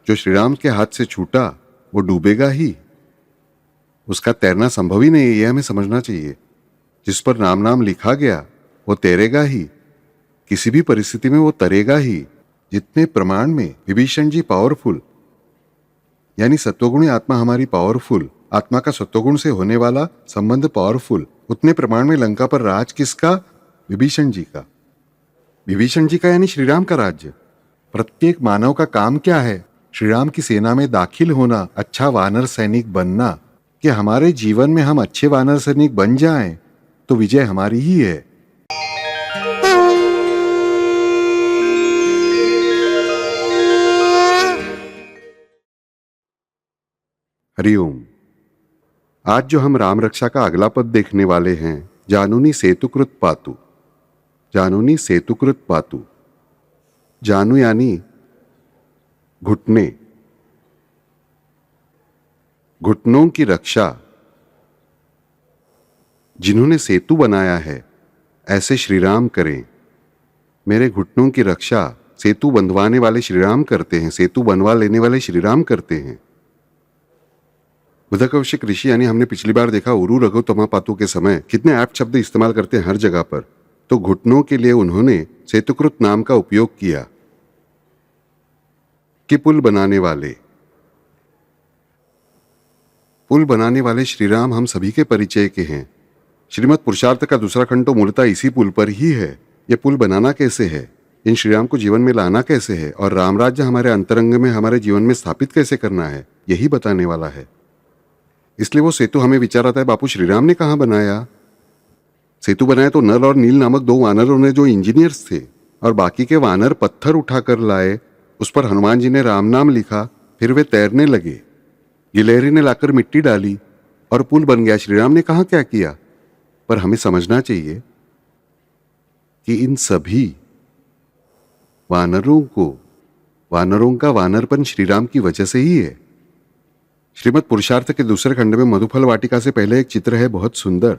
जो श्री राम के हाथ से छूटा वो डूबेगा ही, उसका तैरना संभव ही नहीं है, यह हमें समझना चाहिए। जिस पर राम नाम लिखा गया वो तैरेगा ही, किसी भी परिस्थिति में वो तरेगा ही। जितने प्रमाण में विभीषण जी पावरफुल, यानी सत्वगुणी आत्मा हमारी पावरफुल, आत्मा का सत्वगुण से होने वाला संबंध पावरफुल, उतने प्रमाण में लंका पर राज किसका? विभीषण जी का। विभीषण जी का यानी श्रीराम का राज्य। प्रत्येक मानव का काम क्या है? श्रीराम की सेना में दाखिल होना, अच्छा वानर सैनिक बनना। कि हमारे जीवन में हम अच्छे वानर सैनिक बन जाएं तो विजय हमारी ही है। हरिओम। आज जो हम राम रक्षा का अगला पद देखने वाले हैं, जानूनी सेतुकृत पातु। जानूनी सेतुकृत पातु। जानू यानी घुटने, घुटनों की रक्षा। जिन्होंने सेतु बनाया है ऐसे श्रीराम करें। मेरे घुटनों की रक्षा सेतु बंधवाने वाले श्रीराम करते हैं, सेतु बनवा लेने वाले श्रीराम करते हैं। बुद्धकौशिक ऋषि यानी हमने पिछली बार देखा उरु रघु तमा पातु के समय कितने ऐप्ट शब्द इस्तेमाल करते हैं हर जगह पर। तो घुटनों के लिए उन्होंने सेतुकृत नाम का उपयोग किया कि पुल बनाने वाले। पुल बनाने वाले श्रीराम हम सभी के परिचय के हैं। श्रीमद् पुरुषार्थ का दूसरा खंड तो मूलतः इसी पुल पर ही है। यह पुल बनाना कैसे है, इन श्रीराम को जीवन में लाना कैसे है, और रामराज्य हमारे अंतरंग में हमारे जीवन में स्थापित कैसे करना है, यही बताने वाला है। इसलिए वो सेतु हमें विचार आता है, बापू श्रीराम ने कहाँ बनाया? सेतु बनाया तो नल और नील नामक दो वानरों ने, जो इंजीनियर्स थे, और बाकी के वानर पत्थर उठाकर लाए। उस पर हनुमान जी ने राम नाम लिखा, फिर वे तैरने लगे। गिलहरी ने लाकर मिट्टी डाली और पुल बन गया। श्रीराम ने कहाँ क्या किया? पर हमें समझना चाहिए कि इन सभी वानरों का वानरपन श्रीराम की वजह से ही है। श्रीमद् पुरुषार्थ के दूसरे खंड में मधुफल वाटिका से पहले एक चित्र है, बहुत सुंदर।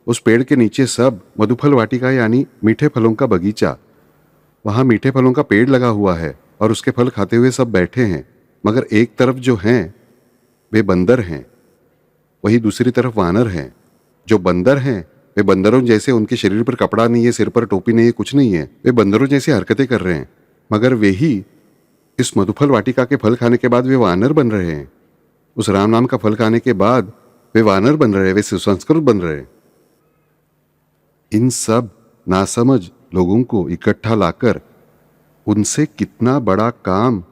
उस पेड़ के नीचे सब मधुफल वाटिका यानी मीठे फलों का बगीचा, वहां मीठे फलों का पेड़ लगा हुआ है और उसके फल खाते हुए सब बैठे हैं। मगर एक तरफ जो हैं वे बंदर हैं, वही दूसरी तरफ वानर हैं। जो बंदर हैं वे बंदरों जैसे, उनके शरीर पर कपड़ा नहीं है, सिर पर टोपी नहीं है, कुछ नहीं है, वे बंदरों जैसी हरकतें कर रहे हैं। मगर वे ही इस मधुफल वाटिका के फल खाने के बाद वे वानर बन रहे हैं। उस राम नाम का फल खाने के बाद वे वानर बन रहे हैं, वे सुसंस्कृत बन रहे हैं। इन सब नासमझ लोगों को इकट्ठा लाकर उनसे कितना बड़ा काम,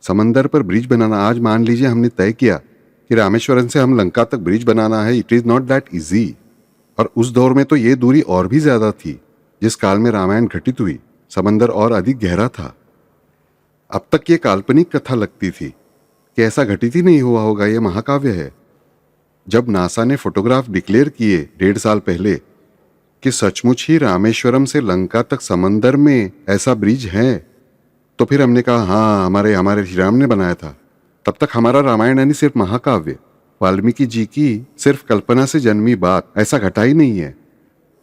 समंदर पर ब्रिज बनाना। आज मान लीजिए हमने तय किया कि रामेश्वरम से हम लंका तक ब्रिज बनाना है। It is not that easy. और उस दौर में तो ये दूरी और भी ज्यादा थी। जिस काल में रामायण घटित हुई, समंदर और अधिक गहरा था। अब तक ये काल्पनिक कथा लगती थी कि ऐसा घटित ही नहीं हुआ होगा, यह महाकाव्य है। जब नासा ने फोटोग्राफ डिक्लेयर किए 1.5 साल पहले कि सचमुच ही रामेश्वरम से लंका तक समंदर में ऐसा ब्रिज है, तो फिर हमने कहा हाँ, हमारे श्री राम ने बनाया था। तब तक हमारा रामायण यानी सिर्फ महाकाव्य, वाल्मीकि जी की सिर्फ कल्पना से जन्मी बात, ऐसा घटा ही नहीं है।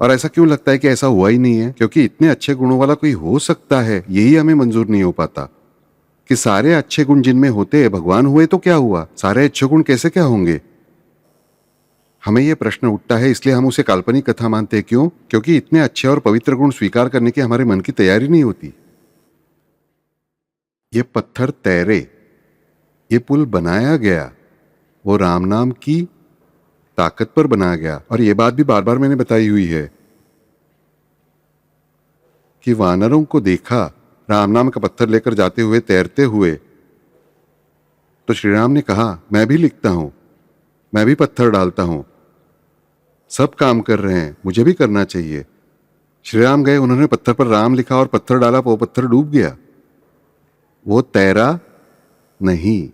और ऐसा क्यों लगता है कि ऐसा हुआ ही नहीं है? क्योंकि इतने अच्छे गुणों वाला कोई हो सकता है, यही हमें मंजूर नहीं हो पाता। कि सारे अच्छे गुण जिनमें होते हैं भगवान हुए तो क्या हुआ, सारे अच्छे गुण कैसे क्या होंगे? हमें यह प्रश्न उठता है, इसलिए हम उसे काल्पनिक कथा मानते हैं। क्यों? क्योंकि इतने अच्छे और पवित्र गुण स्वीकार करने की हमारे मन की तैयारी नहीं होती। ये पत्थर तैरे, ये पुल बनाया गया, वो राम नाम की ताकत पर बनाया गया। और ये बात भी बार बार मैंने बताई हुई है कि वानरों को देखा राम नाम का पत्थर लेकर जाते हुए, तैरते हुए, तो श्री राम ने कहा मैं भी लिखता हूं, मैं भी पत्थर डालता हूं, सब काम कर रहे हैं, मुझे भी करना चाहिए। श्री राम गए, उन्होंने पत्थर पर राम लिखा और पत्थर डाला, वो पत्थर डूब गया। वो तैरा नहीं,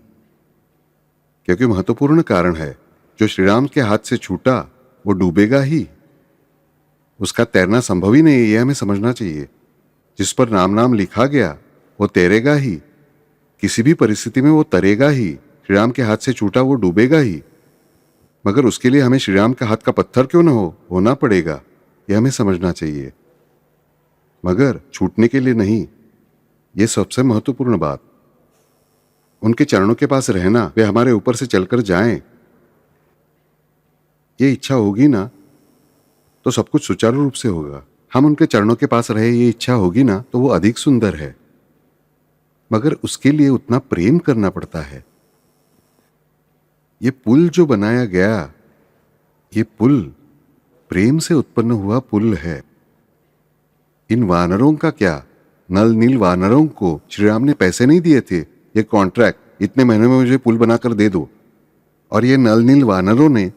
क्योंकि महत्वपूर्ण कारण है, जो श्री राम के हाथ से छूटा वो डूबेगा ही, उसका तैरना संभव ही नहीं है, यह हमें समझना चाहिए। जिस पर राम नाम लिखा गया वो तैरेगा ही, किसी भी परिस्थिति में वो तरेगा ही। श्री राम के हाथ से छूटा वो डूबेगा ही। मगर उसके लिए हमें श्री राम के हाथ का पत्थर क्यों न होना पड़ेगा, यह हमें समझना चाहिए, मगर छूटने के लिए नहीं। ये सबसे महत्वपूर्ण बात। उनके चरणों के पास रहना, वे हमारे ऊपर से चलकर जाएं, ये इच्छा होगी ना तो सब कुछ सुचारू रूप से होगा। हम उनके चरणों के पास रहे, ये इच्छा होगी ना तो वो अधिक सुंदर है, मगर उसके लिए उतना प्रेम करना पड़ता है। ये पुल जो बनाया गया, ये पुल प्रेम से उत्पन्न हुआ पुल है। इन वानरों का क्या, नल नील वानरों को श्री राम ने पैसे नहीं दिए थे, ये कॉन्ट्रैक्ट इतने महीनों में मुझे पुल बनाकर दे दो, और ये नल नील वानरों ने,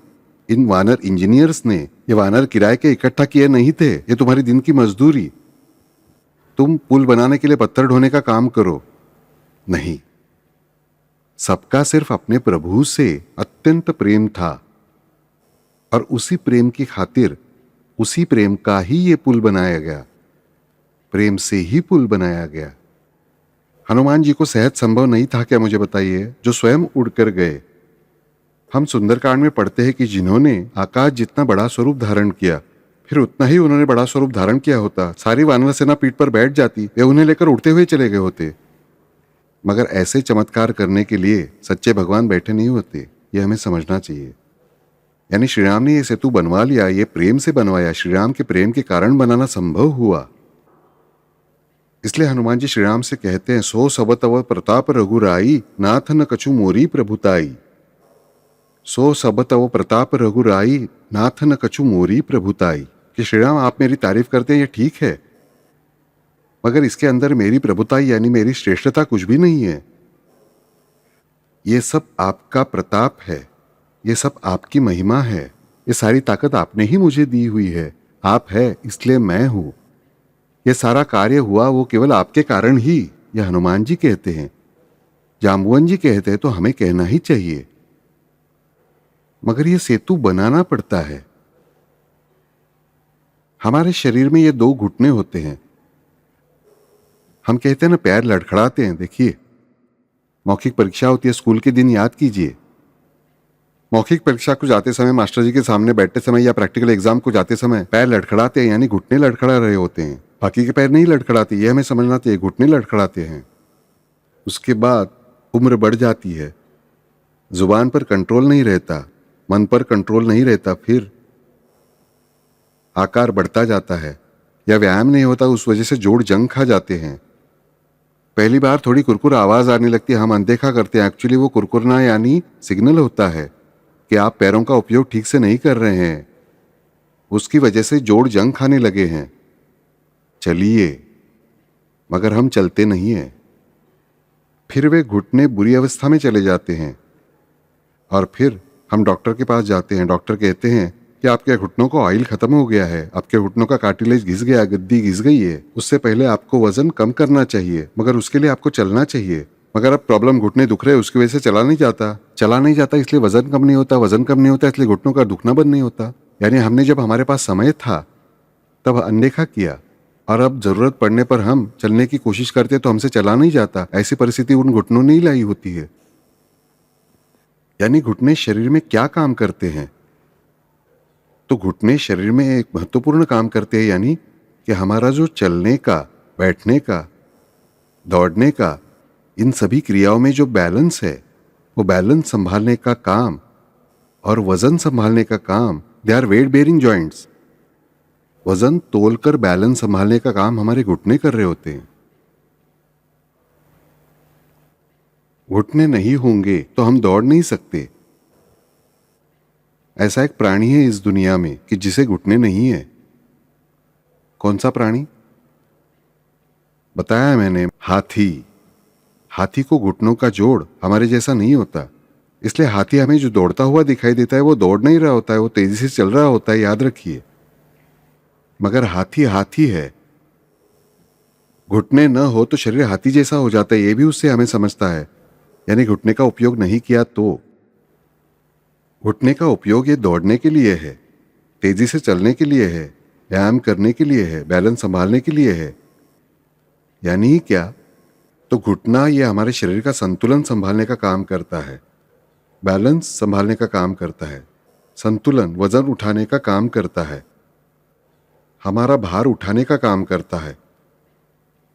इन वानर इंजीनियर्स ने ये वानर किराए के इकट्ठा किए नहीं थे, ये तुम्हारी दिन की मजदूरी। तुम पुल बनाने के लिए पत्थर ढोने का काम करो। नहीं, सबका सिर्फ अपने प्रभु से अत्यंत प्रेम था, और उसी प्रेम की खातिर, उसी प्रेम का ही ये पुल बनाया गया, प्रेम से ही पुल बनाया गया। हनुमान जी को सहज संभव नहीं था क्या, मुझे बताइए, जो स्वयं उड़कर गए। हम सुंदरकांड में पढ़ते हैं कि जिन्होंने आकाश जितना बड़ा स्वरूप धारण किया, फिर उतना ही उन्होंने बड़ा स्वरूप धारण किया होता, सारी वानर सेना पीठ पर बैठ जाती, वे उन्हें लेकर उड़ते हुए चले गए होते। मगर ऐसे चमत्कार करने के लिए सच्चे भगवान बैठे नहीं होते, ये हमें समझना चाहिए। यानी श्री राम ने ये सेतु बनवा लिया, ये प्रेम से बनवाया, श्री राम के प्रेम के कारण बनाना संभव हुआ। इसलिए हनुमान जी श्री राम से कहते हैं, सो सब तव प्रताप रघुराई, नाथ न कछु मोरी प्रभुताई। सो सब तव प्रताप रघुराई, नाथ न कछु मोरी प्रभुताई। कि श्री राम आप मेरी तारीफ करते हैं, ये ठीक है, मगर इसके अंदर मेरी प्रभुताई यानी मेरी श्रेष्ठता कुछ भी नहीं है। ये सब आपका प्रताप है, ये सब आपकी महिमा है, ये सारी ताकत आपने ही मुझे दी हुई है। आप है इसलिए मैं हूं, ये सारा कार्य हुआ वो केवल आपके कारण ही, यह हनुमान जी कहते हैं। जाम्बुवन जी कहते हैं तो हमें कहना ही चाहिए, मगर ये सेतु बनाना पड़ता है। हमारे शरीर में ये दो घुटने होते हैं। हम कहते हैं ना, पैर लड़खड़ाते हैं। देखिए, मौखिक परीक्षा होती है, स्कूल के दिन याद कीजिए। मौखिक परीक्षा को जाते समय, मास्टर जी के सामने बैठते समय या प्रैक्टिकल एग्जाम को जाते समय पैर लड़खड़ाते हैं, यानी घुटने लड़खड़ा रहे होते हैं। बाकी के पैर नहीं लड़खड़ाते, ये हमें समझना चाहिए, घुटने लड़खड़ाते हैं। उसके बाद उम्र बढ़ जाती है, जुबान पर कंट्रोल नहीं रहता, मन पर कंट्रोल नहीं रहता, फिर आकार बढ़ता जाता है, या व्यायाम नहीं होता, उस वजह से जोड़ जंग खा जाते हैं। पहली बार थोड़ी कुरकुर आवाज आने लगती है, हम अनदेखा करते हैं, एक्चुअली वो कुरकुरना यानी सिग्नल होता है कि आप पैरों का उपयोग ठीक से नहीं कर रहे हैं, उसकी वजह से जोड़ जंग खाने लगे हैं। चलिए, मगर हम चलते नहीं हैं। फिर वे घुटने बुरी अवस्था में चले जाते हैं, और फिर हम डॉक्टर के पास जाते हैं। डॉक्टर कहते हैं कि आपके घुटनों को ऑयल खत्म हो गया है, आपके घुटनों का कार्टिलेज घिस गया, गद्दी घिस गई है, उससे पहले आपको वजन कम करना चाहिए, मगर उसके लिए आपको चलना चाहिए। मगर अब प्रॉब्लम घुटने दुख रहे, उसकी वजह से चला नहीं जाता, इसलिए वजन कम नहीं होता, वजन कम नहीं होता इसलिए घुटनों का दुखना बंद नहीं होता। यानी हमने जब हमारे पास समय था तब अनदेखा किया, और अब जरूरत पड़ने पर हम चलने की कोशिश करते तो हमसे चला नहीं जाता। ऐसी परिस्थिति उन घुटनों ने ही लाई होती है। यानी घुटने शरीर में क्या काम करते हैं? तो घुटने शरीर में एक महत्वपूर्ण काम करते हैं, यानी कि हमारा जो चलने का, बैठने का, दौड़ने का, इन सभी क्रियाओं में जो बैलेंस है, वो बैलेंस संभालने का काम और वजन संभालने का काम, they are weight bearing joints. वजन तोलकर बैलेंस संभालने का काम हमारे घुटने कर रहे होते हैं। घुटने नहीं होंगे तो हम दौड़ नहीं सकते। ऐसा एक प्राणी है इस दुनिया में कि जिसे घुटने नहीं है। कौन सा प्राणी? बताया मैंने, हाथी। हाथी को घुटनों का जोड़ हमारे जैसा नहीं होता, इसलिए हाथी हमें जो दौड़ता हुआ दिखाई देता है वो दौड़ नहीं रहा होता है, वो तेजी से चल रहा होता है, याद रखिए। मगर हाथी हाथी है। घुटने न हो तो शरीर हाथी जैसा हो जाता है, ये भी उससे हमें समझता है। यानी घुटने का उपयोग नहीं किया तो घुटने का उपयोग ये दौड़ने के लिए है, तेजी से चलने के लिए है, व्यायाम करने के लिए है, बैलेंस संभालने के लिए है। यानी क्या? तो घुटना ये हमारे शरीर का संतुलन संभालने का काम करता है, बैलेंस संभालने का काम करता है, संतुलन वजन उठाने का काम करता है, हमारा भार उठाने का काम करता है।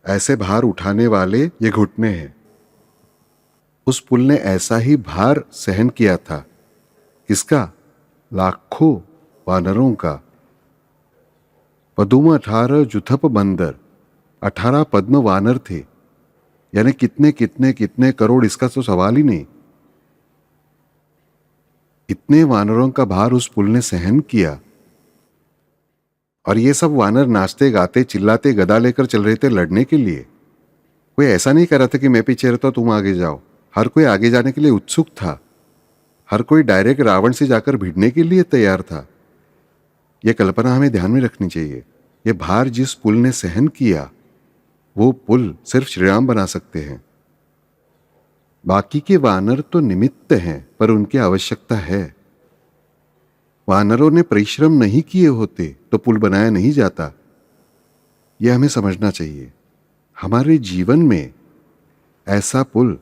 ऐसे भार उठाने वाले ये घुटने हैं। उस पुल ने ऐसा ही भार सहन किया था। किसका? लाखों वानरों का। पदुम 18 जुथप बंदर, 18 पद्म वानर थे, यानी कितने कितने कितने करोड़, इसका तो सवाल ही नहीं। इतने वानरों का भार उस पुल ने सहन किया। और ये सब वानर नाचते गाते चिल्लाते गदा लेकर चल रहे थे लड़ने के लिए। कोई ऐसा नहीं कर रहा था कि मैं पीछे रहता हूं तुम आगे जाओ। हर कोई आगे जाने के लिए उत्सुक था। हर कोई डायरेक्ट रावण से जाकर भिड़ने के लिए तैयार था। यह कल्पना हमें ध्यान में रखनी चाहिए। यह भार जिस पुल ने सहन किया, वो पुल सिर्फ श्री राम बना सकते हैं। बाकी के वानर तो निमित्त हैं, पर उनकी आवश्यकता है। वानरों ने परिश्रम नहीं किए होते तो पुल बनाया नहीं जाता। यह हमें समझना चाहिए। हमारे जीवन में ऐसा पुल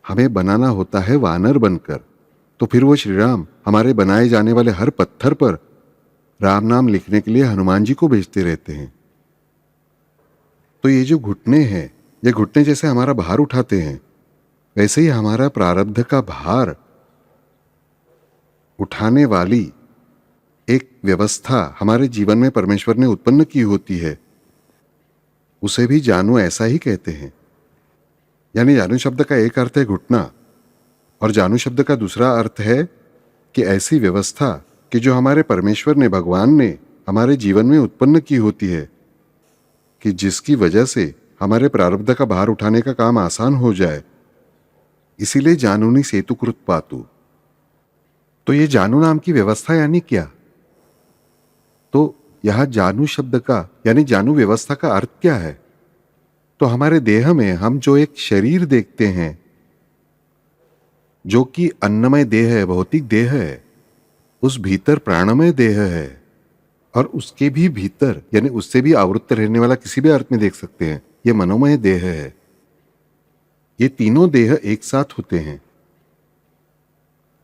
हमें बनाना होता है वानर बनकर। तो फिर वो श्री राम हमारे बनाए जाने वाले हर पत्थर पर राम नाम लिखने के लिए हनुमान जी को भेजते रहते हैं। तो ये जो घुटने हैं, ये घुटने जैसे हमारा भार उठाते हैं, वैसे ही हमारा प्रारब्ध का भार उठाने वाली एक व्यवस्था हमारे जीवन में परमेश्वर ने उत्पन्न की होती है। उसे भी जानू ऐसा ही कहते हैं। यानी जानू शब्द का एक अर्थ है घुटना, और जानू शब्द का दूसरा अर्थ है कि ऐसी व्यवस्था कि जो हमारे परमेश्वर ने, भगवान ने हमारे जीवन में उत्पन्न की होती है, कि जिसकी वजह से हमारे प्रारब्ध का भार उठाने का काम आसान हो जाए। इसीलिए जानूनी सेतु कृत पातु। तो ये जानू नाम की व्यवस्था यानी क्या? तो यह जानू शब्द का यानी जानू व्यवस्था का अर्थ क्या है? तो हमारे देह में हम जो एक शरीर देखते हैं, जो कि अन्नमय देह है, भौतिक देह है, उस भीतर प्राणमय देह है, और उसके भी भीतर यानी उससे भी आवृत्त रहने वाला, किसी भी अर्थ में देख सकते हैं, यह मनोमय देह है। ये तीनों देह एक साथ होते हैं।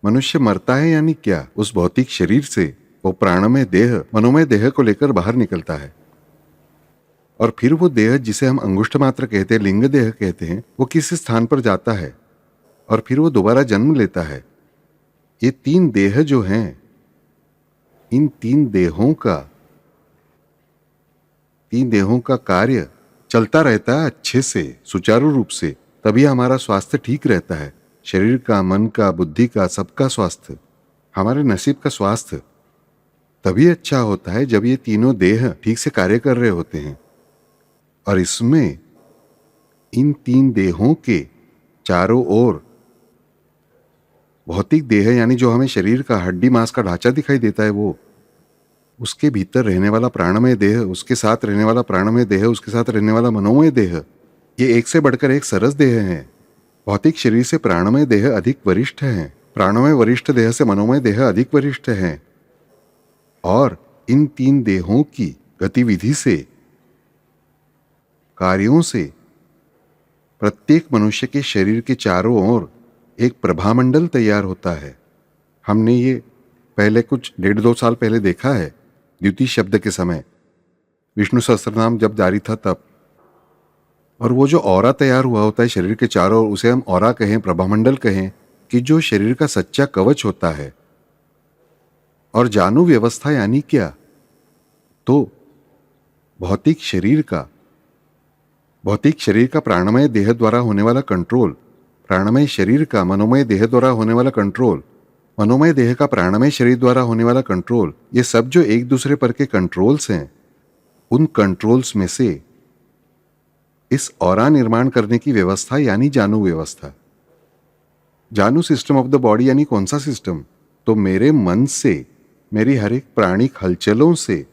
मनुष्य मरता है यानी क्या? उस भौतिक शरीर से वो प्राणमय देह, मनोमय देह को लेकर बाहर निकलता है, और फिर वो देह जिसे हम अंगुष्ठ मात्र कहते हैं, लिंग देह कहते हैं, वो किसी स्थान पर जाता है और फिर वो दोबारा जन्म लेता है। ये तीन देह जो हैं, इन तीन देहों का कार्य चलता रहता है अच्छे से, सुचारू रूप से, तभी हमारा स्वास्थ्य ठीक रहता है। शरीर का, मन का, बुद्धि का, सबका स्वास्थ्य, हमारे नसीब का स्वास्थ्य तभी अच्छा होता है जब ये तीनों देह ठीक से कार्य कर रहे होते हैं। और इसमें इन तीन देहों के चारों ओर भौतिक देह यानी जो हमें शरीर का, हड्डी मांस का ढांचा दिखाई देता है, वो उसके भीतर रहने वाला प्राणमय देह, उसके साथ रहने वाला प्राणमय देह, उसके साथ रहने वाला मनोमय देह, ये एक से बढ़कर एक सरस देह हैं। भौतिक शरीर से प्राणमय देह अधिक वरिष्ठ हैं, प्राणमय वरिष्ठ देह से मनोमय देह अधिक वरिष्ठ हैं। और इन तीन देहों की गतिविधि से, कार्यों से प्रत्येक मनुष्य के शरीर के चारों ओर एक प्रभामंडल तैयार होता है। हमने ये पहले कुछ 1.5-2 साल पहले देखा है, द्युति शब्द के समय, विष्णु सहस्त्रनाम जब जारी था तब। और वो जो ऑरा तैयार हुआ होता है शरीर के चारों ओर, उसे हम ऑरा कहें, प्रभामंडल कहें, कि जो शरीर का सच्चा कवच होता है। और जानू व्यवस्था यानी क्या? तो भौतिक शरीर का प्राणमय देह द्वारा होने वाला कंट्रोल, प्राणमय शरीर का मनोमय देह द्वारा होने वाला कंट्रोल, मनोमय देह का प्राणमय शरीर द्वारा होने वाला कंट्रोल, ये सब जो एक दूसरे पर के कंट्रोल्स हैं, उन कंट्रोल्स में से इस ऑरा निर्माण करने की व्यवस्था यानी जानू व्यवस्था। जानू सिस्टम ऑफ द बॉडी यानी कौन सा सिस्टम? तो मेरे मन से, मेरी हर एक प्राणिक हलचलों से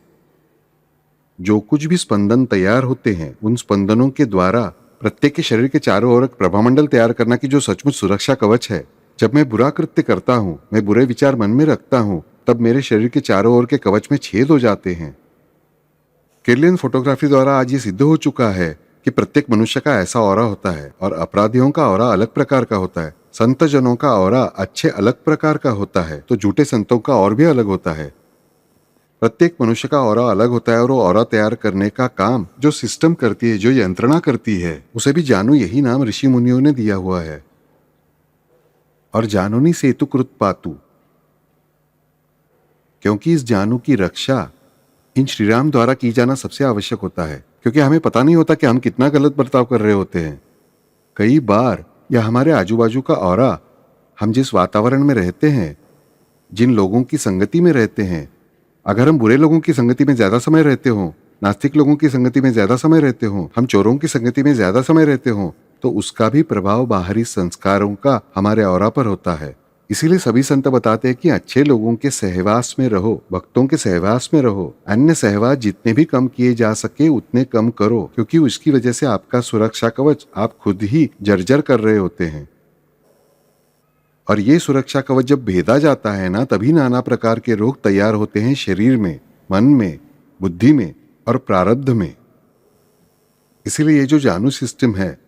जो कुछ भी स्पंदन तैयार होते हैं, उन स्पंदनों के द्वारा प्रत्येक के शरीर के चारों ओर एक प्रभामंडल तैयार करना की जो सचमुच सुरक्षा कवच है। जब मैं बुरा कृत्य करता हूं, मैं बुरे विचार मन में रखता हूं, तब मेरे शरीर के चारों ओर के कवच में छेद हो जाते हैं। किरलियन फोटोग्राफी द्वारा आज ये सिद्ध हो चुका है कि प्रत्येक मनुष्य का ऐसा ऑरा होता है, और अपराधियों का ऑरा अलग प्रकार का होता है, संत जनों का ऑरा अच्छे अलग प्रकार का होता है, तो झूठे संतों का और भी अलग होता है। प्रत्येक मनुष्य का ऑरा अलग होता है, और वो ऑरा तैयार करने का काम जो सिस्टम करती है, जो यंत्रणा करती है, उसे भी जानू यही नाम ऋषि मुनियों ने दिया हुआ है। और जानूनी सेतु कृत पातु, क्योंकि इस जानू की रक्षा इन श्रीराम द्वारा की जाना सबसे आवश्यक होता है, क्योंकि हमें पता नहीं होता कि हम कितना गलत बर्ताव कर रहे होते हैं। कई बार या हमारे आजू बाजू का ऑरा, हम जिस वातावरण में रहते हैं, जिन लोगों की संगति में रहते हैं, अगर हम बुरे लोगों की संगति में ज्यादा समय रहते हों, नास्तिक लोगों की संगति में ज्यादा समय रहते हों, हम चोरों की संगति में ज्यादा समय रहते हों, तो उसका भी प्रभाव बाहरी संस्कारों का हमारे ऑरा पर होता है। इसीलिए सभी संत बताते हैं कि अच्छे लोगों के सहवास में रहो, भक्तों के सहवास में रहो। अन्य सहवास जितने भी कम किए जा सके उतने कम करो, क्योंकि उसकी वजह से आपका सुरक्षा कवच आप खुद ही जर्जर कर रहे होते हैं। और ये सुरक्षा कवच जब भेदा जाता है ना, तभी नाना प्रकार के रोग तैयार होते हैं शरीर में, मन में, बुद्धि में और प्रारब्ध में। इसीलिए ये जो जानू सिस्टम है,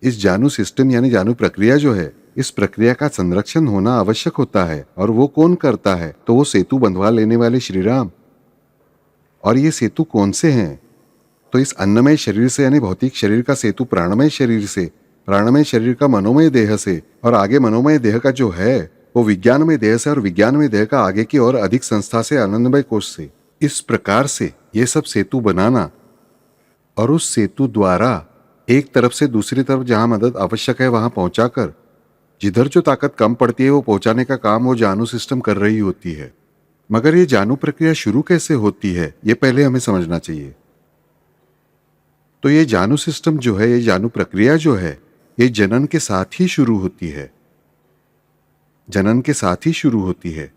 इस जानू सिस्टम यानी जानू प्रक्रिया जो है, इस प्रक्रिया का संरक्षण होना आवश्यक होता है। और वो कौन करता है? तो वो सेतु बंधवा लेने वाले श्री राम। और ये सेतु कौन से हैं? तो इस अन्नमय शरीर से यानी भौतिक शरीर का सेतु प्राणमय शरीर से, प्राणमय शरीर का मनोमय देह से, और आगे मनोमय देह का जो है वो विज्ञानमय देह से, और विज्ञानमय देह का आगे की और अधिक संस्था से, आनंदमय कोश से। इस प्रकार से ये सब सेतु बनाना और उस सेतु द्वारा एक तरफ से दूसरी तरफ जहां मदद आवश्यक है वहां पहुंचाकर जिधर जो ताकत कम पड़ती है वो पहुंचाने का काम वो जानू सिस्टम कर रही होती है। मगर ये जानू प्रक्रिया शुरू कैसे होती है, ये पहले हमें समझना चाहिए। तो ये जानू सिस्टम जो है, ये जानू प्रक्रिया जो है, ये जनन के साथ ही शुरू होती है। जनन के साथ ही शुरू होती है,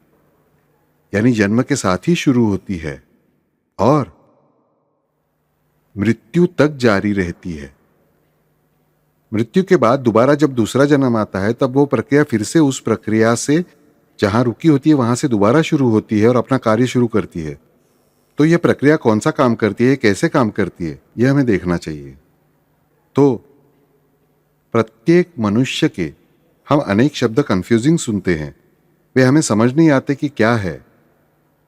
यानी जन्म के साथ ही शुरू होती है और मृत्यु तक जारी रहती है। मृत्यु के बाद दोबारा जब दूसरा जन्म आता है, तब वो प्रक्रिया फिर से उस प्रक्रिया से जहां रुकी होती है वहां से दोबारा शुरू होती है और अपना कार्य शुरू करती है। तो यह प्रक्रिया कौन सा काम करती है, कैसे काम करती है, यह हमें देखना चाहिए। तो प्रत्येक मनुष्य के हम अनेक शब्द कंफ्यूजिंग सुनते हैं, वे हमें समझ नहीं आते कि क्या है।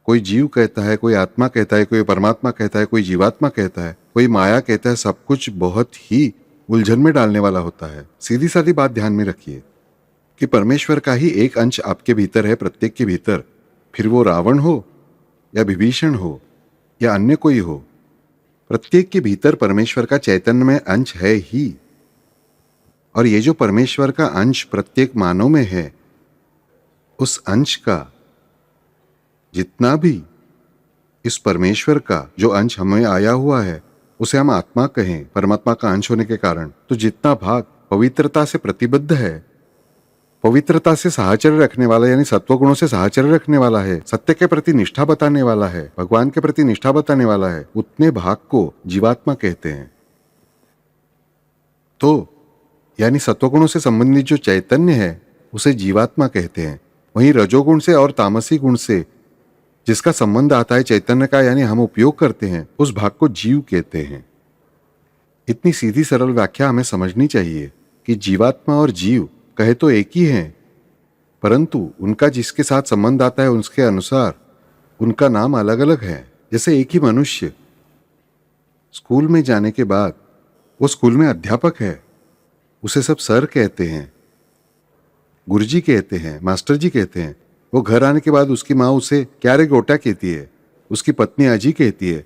कोई जीव कहता है, कोई आत्मा कहता है, कोई परमात्मा कहता है, कोई जीवात्मा कहता है, कोई माया कहता है। सब कुछ बहुत ही उलझन में डालने वाला होता है। सीधी सादी बात ध्यान में रखिए कि परमेश्वर का ही एक अंश आपके भीतर है, प्रत्येक के भीतर। फिर वो रावण हो या विभीषण हो या अन्य कोई हो, प्रत्येक के भीतर परमेश्वर का चैतन्यमय अंश है ही। और ये जो परमेश्वर का अंश प्रत्येक मानव में है, उस अंश का जितना भी इस परमेश्वर का जो अंश हमें आया हुआ है उसे हम आत्मा कहें, परमात्मा का अंश होने के कारण, तो जितना भाग पवित्रता से प्रतिबद्ध है, पवित्रता से साहचर्य रखने वाला यानी सत्व गुणों से साहचर्य रखने वाला है, सत्य के प्रति निष्ठा बताने वाला है, भगवान के प्रति निष्ठा बताने वाला है, उतने भाग को जीवात्मा कहते हैं। तो यानी सत्वगुणों से संबंधित जो चैतन्य है उसे जीवात्मा कहते हैं। वहीं रजोगुण से और तामसी गुण से जिसका संबंध आता है चैतन्य का, यानी हम उपयोग करते हैं, उस भाग को जीव कहते हैं। इतनी सीधी सरल व्याख्या हमें समझनी चाहिए कि जीवात्मा और जीव कहे तो एक ही हैं, परंतु उनका जिसके साथ संबंध आता है उसके अनुसार उनका नाम अलग अलग है। जैसे एक ही मनुष्य स्कूल में जाने के बाद वो स्कूल में अध्यापक है, उसे सब सर कहते हैं, गुरुजी कहते हैं, मास्टर जी कहते हैं। वो घर आने के बाद उसकी माँ उसे क्या रे गोटा कहती है, उसकी पत्नी अजी कहती है,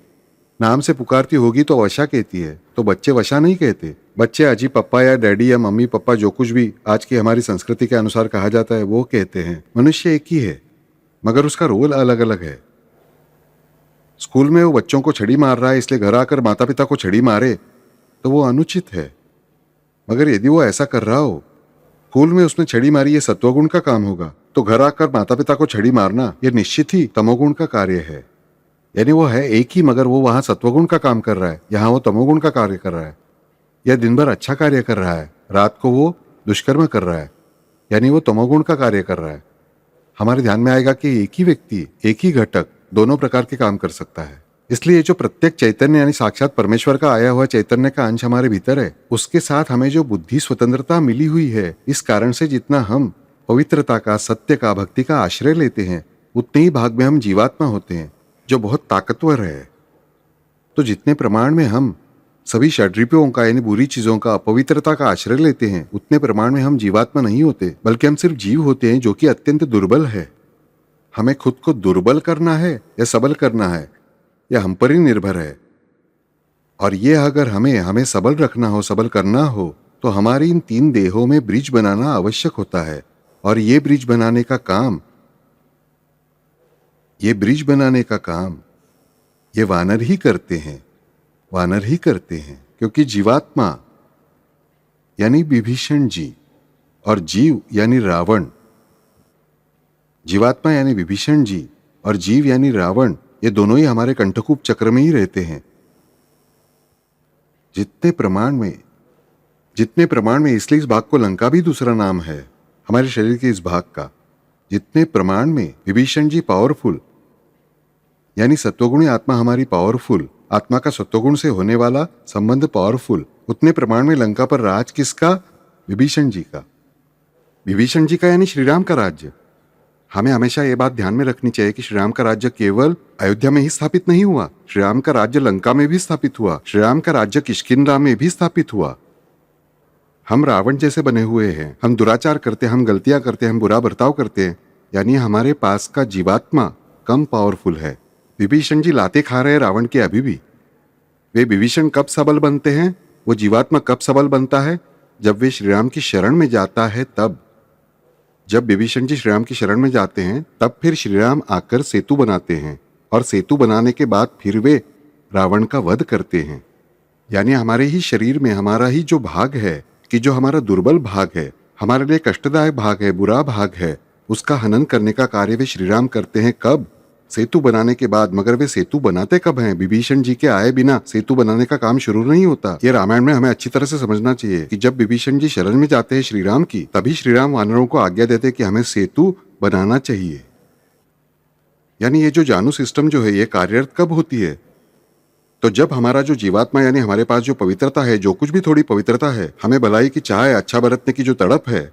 नाम से पुकारती होगी तो वशा कहती है। तो बच्चे वशा नहीं कहते, बच्चे अजी पप्पा या डैडी या मम्मी पापा जो कुछ भी आज की हमारी संस्कृति के अनुसार कहा जाता है वो कहते हैं। मनुष्य एक ही है मगर उसका रोल अलग अलग है। स्कूल में वो बच्चों को छड़ी मार रहा है, इसलिए घर आकर माता पिता को छड़ी मारे तो वो अनुचित है। मगर यदि वो ऐसा कर रहा हो, स्कूल में उसने छड़ी मारी, ये सत्वगुण का काम होगा, तो घर आकर माता पिता को छड़ी मारना ये निश्चित ही तमोगुण का कार्य है। यानी वो है एक ही मगर वो वहां सत्वगुण का काम कर रहा है, यहाँ वो तमोगुण का कार्य कर रहा है। या दिन भर अच्छा कार्य कर रहा है, रात को वो दुष्कर्म कर रहा है, यानी वो तमोगुण का कार्य कर रहा है। हमारे ध्यान में आएगा कि एक ही व्यक्ति, एक ही घटक दोनों प्रकार के काम कर सकता है। इसलिए जो प्रत्येक चैतन्य यानी साक्षात परमेश्वर का आया हुआ चैतन्य का अंश हमारे भीतर है, उसके साथ हमें जो बुद्धि स्वतंत्रता मिली हुई है, इस कारण से जितना हम पवित्रता का, सत्य का, भक्ति का आश्रय लेते हैं, उतने ही भाग में हम जीवात्मा होते हैं जो बहुत ताकतवर है। तो जितने प्रमाण में हम सभी षड्रिपुओं का यानी बुरी चीजों का, अपवित्रता का आश्रय लेते हैं, उतने प्रमाण में हम जीवात्मा नहीं होते, बल्कि हम सिर्फ जीव होते हैं जो कि अत्यंत दुर्बल है। हमें खुद को दुर्बल करना है या सबल करना है, यह हम पर ही निर्भर है। और ये अगर हमें सबल रखना हो, सबल करना हो, तो हमारी इन 3 देहों में ब्रिज बनाना आवश्यक होता है। और ये ब्रिज बनाने का काम ये वानर ही करते हैं, क्योंकि जीवात्मा यानी विभीषण जी और जीव यानी रावण, जीवात्मा यानी विभीषण जी और जीव यानी रावण, ये दोनों ही हमारे कंठकूप चक्र में ही रहते हैं। जितने प्रमाण में, इसलिए इस भाग को लंका भी दूसरा नाम है हमारे शरीर के इस भाग का। जितने प्रमाण में विभीषण जी पावरफुल यानी सत्वगुणी आत्मा हमारी पावरफुल, आत्मा का सत्वगुण से होने वाला संबंध पावरफुल, उतने प्रमाण में लंका पर राज किसका? विभीषण जी का। विभीषण जी का यानी श्रीराम का राज्य। हमें हमेशा ये बात ध्यान में रखनी चाहिए कि श्रीराम का राज्य केवल अयोध्या में ही स्थापित नहीं हुआ, श्रीराम का राज्य लंका में भी स्थापित हुआ, श्रीराम का राज्य किष्किंधा में भी स्थापित हुआ। हम रावण जैसे बने हुए हैं, हम दुराचार करते हैं, हम गलतियां करते हैं, हम बुरा बर्ताव करते हैं, यानी हमारे पास का जीवात्मा कम पावरफुल है। विभीषण जी लाते खा रहे हैं रावण के अभी भी। वे विभीषण कब सबल बनते हैं, वो जीवात्मा कब सबल बनता है? जब वे श्रीराम की शरण में जाता है तब। जब विभीषण जी श्रीराम की शरण में जाते हैं तब फिर श्रीराम आकर सेतु बनाते हैं, और सेतु बनाने के बाद फिर वे रावण का वध करते हैं। यानी हमारे ही शरीर में हमारा ही जो भाग है, कि जो हमारा दुर्बल भाग है, हमारे लिए कष्टदायक भाग है, बुरा भाग है, उसका हनन करने का कार्य वे श्रीराम करते हैं। कब? सेतु बनाने के बाद। मगर वे सेतु बनाते कब हैं? विभीषण जी के आए बिना सेतु बनाने का काम शुरू नहीं होता। ये रामायण में हमें अच्छी तरह से समझना चाहिए कि जब विभीषण जी शरण में जाते हैं श्रीराम की, तभी श्रीराम वानरों को आज्ञा देते कि हमें सेतु बनाना चाहिए। यानी ये जो जानू सिस्टम जो है, ये कार्यरत कब होती है? तो जब हमारा जो जीवात्मा यानी हमारे पास जो पवित्रता है, जो कुछ भी थोड़ी पवित्रता है, हमें भलाई की चाह है, अच्छा बरतने की जो तड़प है,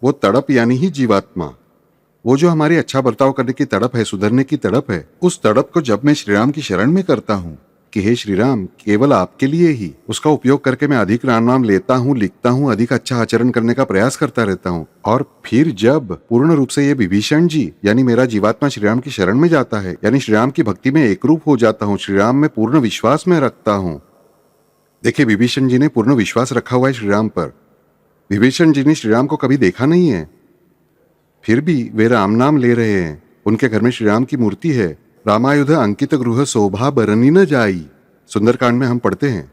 वो तड़प यानी ही जीवात्मा, वो जो हमारी अच्छा बर्ताव करने की तड़प है, सुधरने की तड़प है, उस तड़प को जब मैं श्रीराम की शरण में करता हूँ कि हे श्रीराम, केवल आपके लिए ही, उसका उपयोग करके मैं अधिक राम नाम लेता हूँ, लिखता हूँ, अधिक अच्छा आचरण करने का प्रयास करता रहता हूँ। और फिर जब पूर्ण रूप से ये विभीषण जी यानी मेरा जीवात्मा श्रीराम की शरण में जाता है, यानी श्रीराम की भक्ति में एकरूप हो जाता हूँ, श्रीराम में पूर्ण विश्वास में रखता हूँ। देखिए, विभीषण जी ने पूर्ण विश्वास रखा हुआ है श्रीराम पर। विभीषण जी ने श्रीराम को कभी देखा नहीं है, फिर भी वे राम नाम ले रहे हैं। उनके घर में श्रीराम की मूर्ति है। रामायुध अंकित गृह शोभा बरनी न जाई, सुंदरकांड में हम पढ़ते हैं।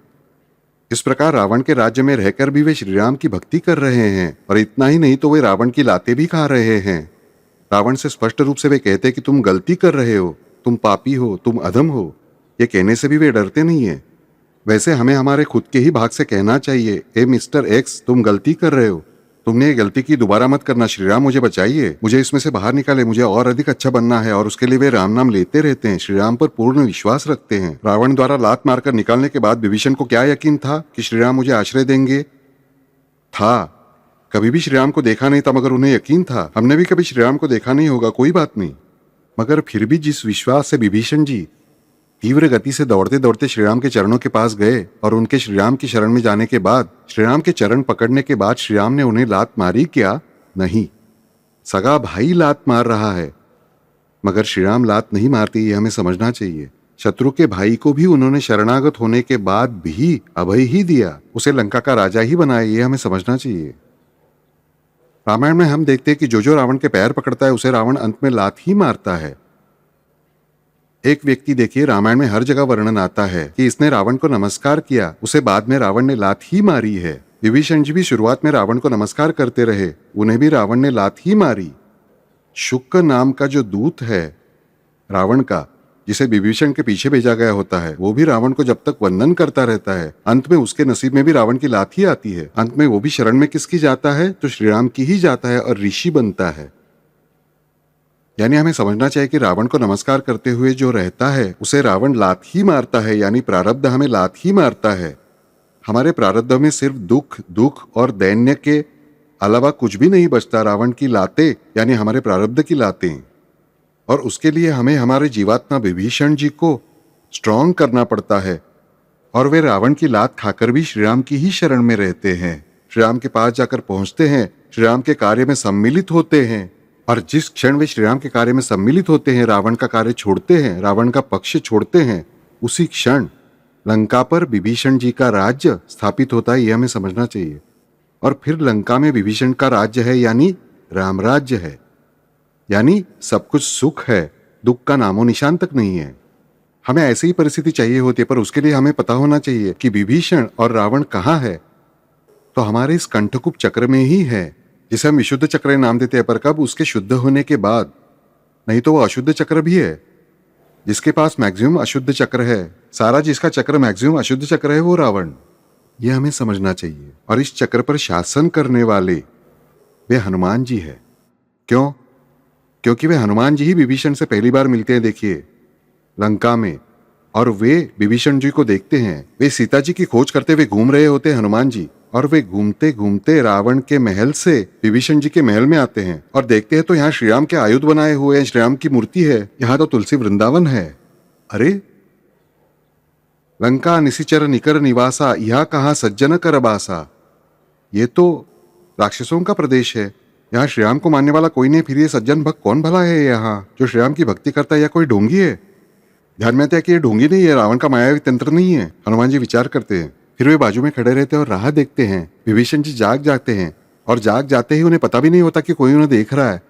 इस प्रकार रावण के राज्य में रहकर भी वे श्रीराम की भक्ति कर रहे हैं, और इतना ही नहीं तो वे रावण की लातें भी खा रहे हैं। रावण से स्पष्ट रूप से वे कहते कि तुम गलती कर रहे हो, तुम पापी हो, तुम अधम हो। ये कहने से भी वे डरते नहीं है। वैसे हमें हमारे खुद के ही भाग से कहना चाहिए, ए मिस्टर एक्स, तुम गलती कर रहे हो, तुमने ये गलती की, दोबारा मत करना। श्रीराम मुझे बचाइए, मुझे इसमें से बाहर निकाले, मुझे और अधिक अच्छा बनना है। और उसके लिए वे राम नाम लेते रहते हैं, श्रीराम पर पूर्ण विश्वास रखते हैं। रावण द्वारा लात मारकर निकालने के बाद विभीषण को क्या यकीन था कि श्रीराम मुझे आश्रय देंगे? था। कभी भी श्रीराम को देखा नहीं था, मगर उन्हें यकीन था। हमने भी कभी श्रीराम को देखा नहीं होगा, कोई बात नहीं, मगर फिर भी जिस विश्वास से विभीषण जी तीव्र गति से दौड़ते दौड़ते श्रीराम के चरणों के पास गए, और उनके श्रीराम की शरण में जाने के बाद, श्रीराम के चरण पकड़ने के बाद श्रीराम ने उन्हें लात मारी क्या? नहीं, सगा भाई लात मार रहा है, मगर श्रीराम लात नहीं मारते, ये हमें समझना चाहिए। शत्रु के भाई को भी उन्होंने शरणागत होने के बाद भी अभय ही दिया, उसे लंका का राजा ही बनाया, ये हमें समझना चाहिए। रामायण में हम देखते हैं कि जो जो रावण के पैर पकड़ता है उसे रावण अंत में लात ही मारता है। एक व्यक्ति देखिए, रामायण में हर जगह वर्णन आता है कि इसने रावण को नमस्कार किया, उसे बाद में रावण ने लात ही मारी है। विभीषण जी भी शुरुआत में रावण को नमस्कार करते रहे, उन्हें भी रावण ने लात ही मारी। शुक नाम का जो दूत है रावण का, जिसे विभीषण के पीछे भेजा गया होता है, वो भी रावण को जब तक वंदन करता रहता है, अंत में उसके नसीब में भी रावण की लात ही आती है। अंत में वो भी शरण में किसकी जाता है? तो श्रीराम की ही जाता है और ऋषि बनता है। यानी हमें समझना चाहिए कि रावण को नमस्कार करते हुए जो रहता है उसे रावण लात ही मारता है, यानी प्रारब्ध हमें लात ही मारता है। हमारे प्रारब्ध में सिर्फ दुख, दुख और दैन्य के अलावा कुछ भी नहीं बचता। रावण की लातें यानी हमारे प्रारब्ध की लातें, और उसके लिए हमें हमारे जीवात्मा विभीषण जी को स्ट्रॉन्ग करना पड़ता है। और वे रावण की लात खाकर भी श्री राम की ही शरण में रहते हैं, श्री राम के पास जाकर पहुंचते हैं, श्री राम के कार्य में सम्मिलित होते हैं। और जिस क्षण वे श्री राम के कार्य में सम्मिलित होते हैं, रावण का कार्य छोड़ते हैं, रावण का पक्ष छोड़ते हैं, उसी क्षण लंका पर विभीषण जी का राज्य स्थापित होता है। यह हमें समझना चाहिए। और फिर लंका में विभीषण का राज्य है, यानी राम राज्य है, यानी सब कुछ सुख है, दुख का नामो निशान तक नहीं है। हमें ऐसी ही परिस्थिति चाहिए होती है, पर उसके लिए हमें पता होना चाहिए कि विभीषण और रावण कहाँ है। तो हमारे इस कंठकूप चक्र में ही है, जिसे हम विशुद्ध चक्र नाम देते हैं, पर कब? उसके शुद्ध होने के बाद। नहीं तो वो अशुद्ध चक्र भी है। जिसके पास मैक्सिमम अशुद्ध चक्र है, सारा जिसका चक्र मैक्सिमम अशुद्ध चक्र है, वो रावण। यह हमें समझना चाहिए। और इस चक्र पर शासन करने वाले वे हनुमान जी है। क्यों? क्योंकि वे हनुमान जी ही विभीषण से पहली बार मिलते हैं, देखिए, लंका में। और वे विभीषण जी को देखते हैं। वे सीता जी की खोज करते हुए घूम रहे होते हैं हनुमान जी, और वे घूमते घूमते रावण के महल से विभीषण जी के महल में आते हैं और देखते हैं तो यहाँ श्री राम के आयुध बनाए हुए हैं, श्री राम की मूर्ति है, यहाँ तो तुलसी वृंदावन है। अरे, लंका निशिचर निकर निवासा, यह कहाँ सज्जन कर बासा। ये तो राक्षसों का प्रदेश है, यहाँ श्री राम को मानने वाला कोई नहीं। फिर ये सज्जन भक्त कौन भला है यहाँ जो श्री राम की भक्ति करता है, या कोई ढोंगी है? ध्यान में आता है कि ये ढोंगी नहीं है, रावण का मायावी तंत्र नहीं है। हनुमान जी विचार करते हैं। फिर वे बाजू में खड़े रहते हैं और राह देखते हैं। विभीषण जी जाग जाते हैं, और जाग जाते ही उन्हें पता भी नहीं होता कि कोई उन्हें देख रहा है।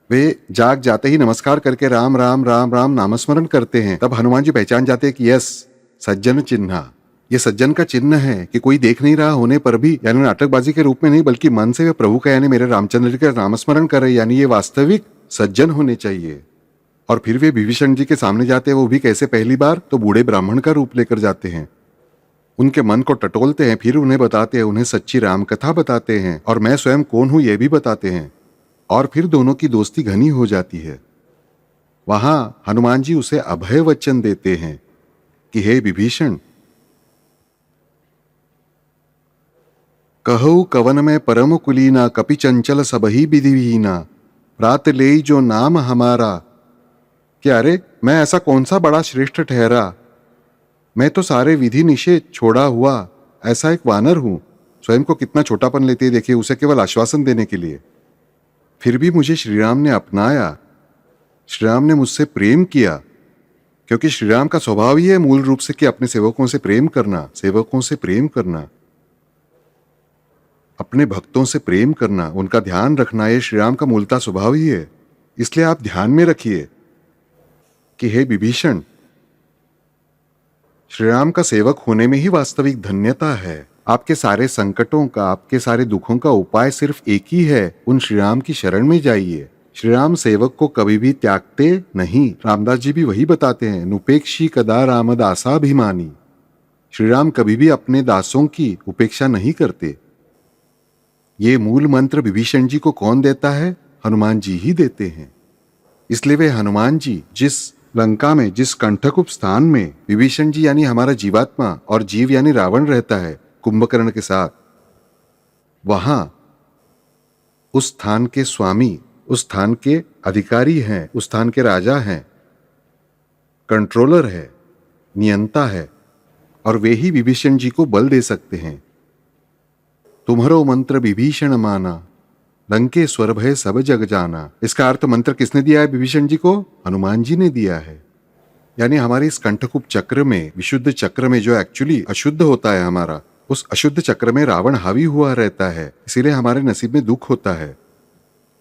वे जाग जाते ही नमस्कार करके राम राम राम राम नामस्मरण करते हैं। तब हनुमान जी पहचान जाते हैं कि यस, सज्जन चिन्ह, ये सज्जन का चिन्ह है कि कोई देख नहीं रहा होने पर भी, यानी नाटकबाजी के रूप में नहीं, बल्कि मन से वे प्रभु का, यानी मेरे रामचंद्र जी का नामस्मरण कर रहे, यानी ये वास्तविक सज्जन होने चाहिए। और फिर वे विभीषण जी के सामने जाते हैं, वो भी कैसे? पहली बार तो बूढ़े ब्राह्मण का रूप लेकर जाते हैं, उनके मन को टटोलते हैं, फिर उन्हें बताते हैं, उन्हें सच्ची राम कथा बताते हैं, और मैं स्वयं कौन हूं यह भी बताते हैं। और फिर दोनों की दोस्ती घनी हो जाती है। वहां हनुमान जी उसे अभय वचन देते हैं कि हे विभीषण, कहु कवन में परम कुलीना, कपि चंचल सबही विधिहीना, रात ले जो नाम हमारा। कि अरे, मैं ऐसा कौन सा बड़ा श्रेष्ठ ठहरा, मैं तो सारे विधि निषेध छोड़ा हुआ ऐसा एक वानर हूं। स्वयं को कितना छोटापन लेते हैं, देखिए, उसे केवल आश्वासन देने के लिए। फिर भी मुझे श्रीराम ने अपनाया, श्रीराम ने मुझसे प्रेम किया, क्योंकि श्रीराम का स्वभाव ही है मूल रूप से कि अपने सेवकों से प्रेम करना, सेवकों से प्रेम करना, अपने भक्तों से प्रेम करना, उनका ध्यान रखना, ये श्रीराम का मूलता स्वभाव ही है। इसलिए आप ध्यान में रखिए कि हे विभीषण, श्री राम का सेवक होने में ही वास्तविक धन्यता है। आपके सारे संकटों का, आपके सारे दुखों का उपाय सिर्फ एक ही है, उन श्री राम की शरण में जाइए। श्री राम सेवक को कभी भी त्यागते नहीं। रामदास जी भी वही बताते हैं, नुपेक्षी कदा राम दासाभिमानी। श्री राम कभी भी अपने दासों की उपेक्षा नहीं करते। ये मूल मंत्र विभीषण जी को कौन देता है? हनुमान जी ही देते हैं। इसलिए वे हनुमान जी जिस लंका में, जिस कंठकूप स्थान में विभीषण जी यानी हमारा जीवात्मा और जीव यानी रावण रहता है कुंभकर्ण के साथ, वहां उस स्थान के स्वामी, उस स्थान के अधिकारी हैं, उस स्थान के राजा हैं, कंट्रोलर है, नियंता है, और वे ही विभीषण जी को बल दे सकते हैं। तुम्हारो मंत्र विभीषण माना, लंकेश्वर भय सब जग जाना। इसका अर्थ मंत्र किसने दिया है विभीषण जी को? हनुमान जी ने दिया है। यानी हमारे इस कंठकूप चक्र में, विशुद्ध चक्र में, जो एक्चुअली अशुद्ध होता है हमारा, उस अशुद्ध चक्र में रावण हावी हुआ रहता है, इसीलिए हमारे नसीब में दुख होता है।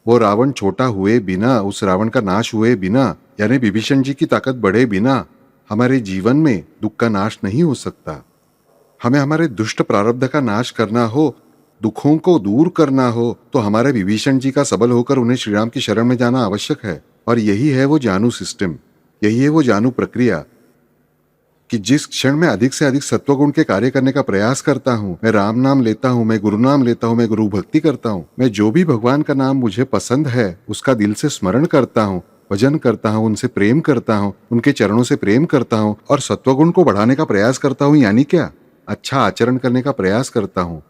वो रावण छोटा हुए बिना, उस रावण का नाश हुए बिना, यानी विभीषण जी की ताकत बढ़े बिना हमारे जीवन में दुख का नाश नहीं हो सकता। हमें हमारे दुष्ट प्रारब्ध का नाश करना हो, दुखों को दूर करना हो, तो हमारे विभीषण जी का सबल होकर उन्हें श्रीराम की शरण में जाना आवश्यक है। और यही है वो जानू सिस्टम, यही है वो जानू प्रक्रिया कि जिस क्षण में अधिक से अधिक सत्वगुण के कार्य करने का प्रयास करता हूं, मैं राम नाम लेता हूं, मैं गुरु नाम लेता हूं, मैं गुरु भक्ति करता हूं, मैं जो भी भगवान का नाम मुझे पसंद है उसका दिल से स्मरण करता हूं, भजन करता हूं, उनसे प्रेम करता हूं, उनके चरणों से प्रेम करता हूं और सत्वगुण को बढ़ाने का प्रयास करता हूं, यानी क्या? अच्छा आचरण करने का प्रयास करता हूं,